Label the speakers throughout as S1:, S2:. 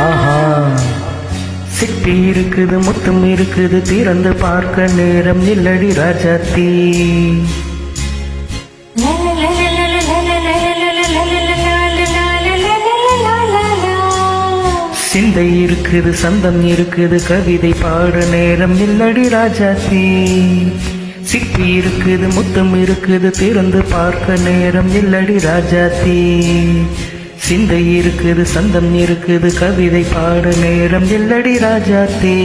S1: ஆஹா சிப்பி இருக்குது முத்தம் இருக்குது திறந்து பார்க்க நேரம் இல்லடி ராஜாத்தி சிந்தை இருக்குது சந்தம் இருக்குது கவிதை பாட நேரம் இல்லடி ராஜாத்தி சிப்பி இருக்குது முத்தம் இருக்குது திறந்து பார்க்க நேரம் இல்லடி ராஜாத்தி சிந்தை இருக்குது சந்தம் இருக்குது கவிதை பாட நேரம் இல்லடி ராஜாத்தி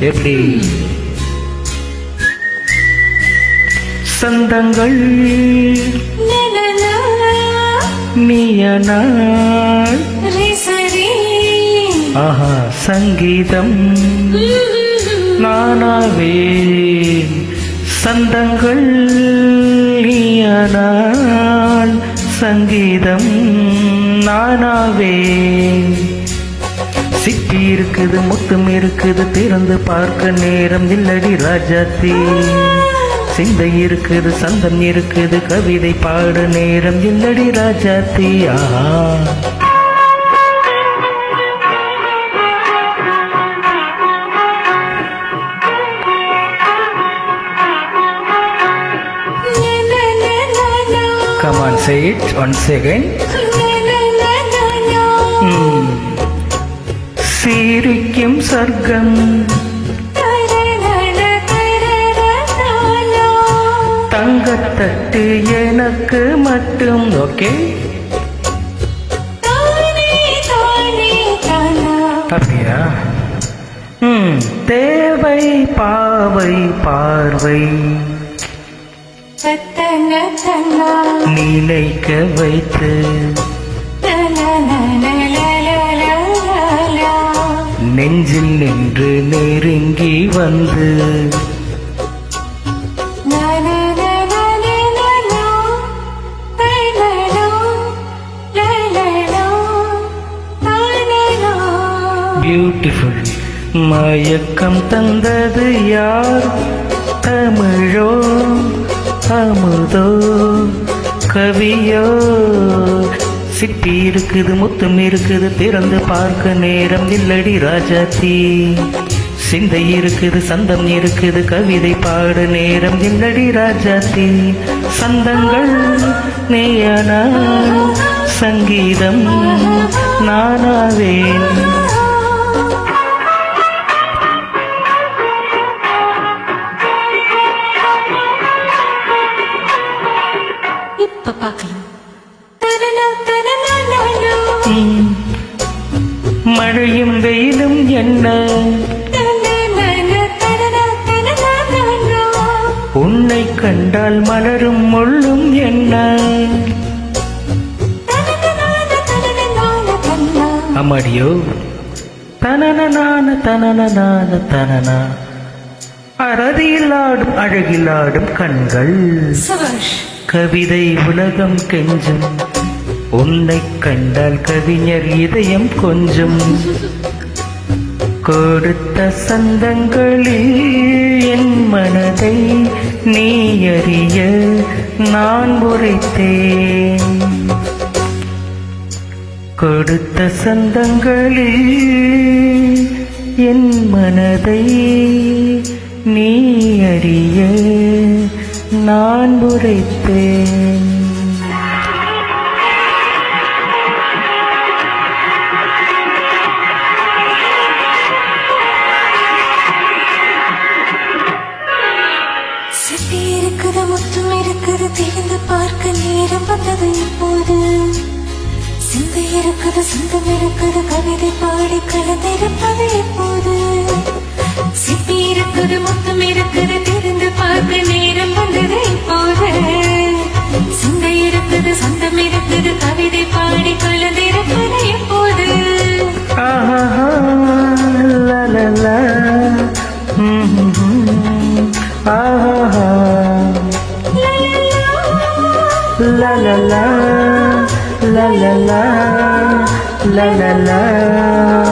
S1: எப்படி சந்தங்கள் நீயனாள் ஆஹா சங்கீதம் நானாவேன் சந்தங்கள் நீயனாள் சங்கீதம் நானாவேன் சிப்பி இருக்குது முத்தம் இருக்குது திறந்து பார்க்க நேரம் இல்லடி ராஜாத்தி சிந்தை இருக்குது சந்தம் இருக்குது கவிதை பாட நேரம் இல்லடி ராஜாத்தி ஆஹா Come on, say it once again. சிரிக்கும் சொர்க்கம் தங்கத்தட்டு எனக்கு மட்டும் ஓகே அப்படியா தேவை பாவை பார்வை நினைக்க வைத்து நெஞ்சில் நின்று நெருங்கி வந்து பியூட்டிஃபுல் மயக்கம் தந்தது யார் தமிழோ அமுதோ கவியோ சிப்பி இருக்குது முத்தம் இருக்குது திறந்து பார்க்க நேரம் இல்லடி ராஜாத்தி சிந்தை இருக்குது சந்தம் இருக்குது கவிதை பாட நேரம் இல்லடி ராஜாத்தி சந்தங்கள் நீயானா சங்கீதம் நானாவேன்
S2: இப்ப பார்க்கலாம்
S1: மழையும் வெயிலும் என்ன உன்னை கண்டால் மலரும் முள்ளும் என்ன அம்மாடியோ தனன தனனா அறதியில் ஆடும் அழகில் ஆடும் கண்கள் கவிதை உலகம் கெஞ்சும் உன்னை கண்டால் கவிஞர் இதயம் கொஞ்சம் கொடுத்த சந்தங்களில் என் மனதை நீ அறிய நான் உரைத்தேன் கொடுத்த சந்தங்களில் என் மனதை நீ அறிய நான் உரைத்தேன்
S2: சிப்பி இருக்குது முத்தம் இருக்குது திறந்து பார்க்க நேரம் வந்தது இப்போது சிந்தை இருக்குது சொந்தம் இருக்குது கவிதை பாடி கலந்திருப்பது இப்போது சிப்பி இருக்குது முத்தம் இருக்குது திறந்து பார்க்க நேரம் வந்தது இப்போது சிந்தை இருக்குது சொந்தம் இருக்குது கவிதை பாடி கலந்திருப்பது இப்போது
S1: La la la, la la la, la la la.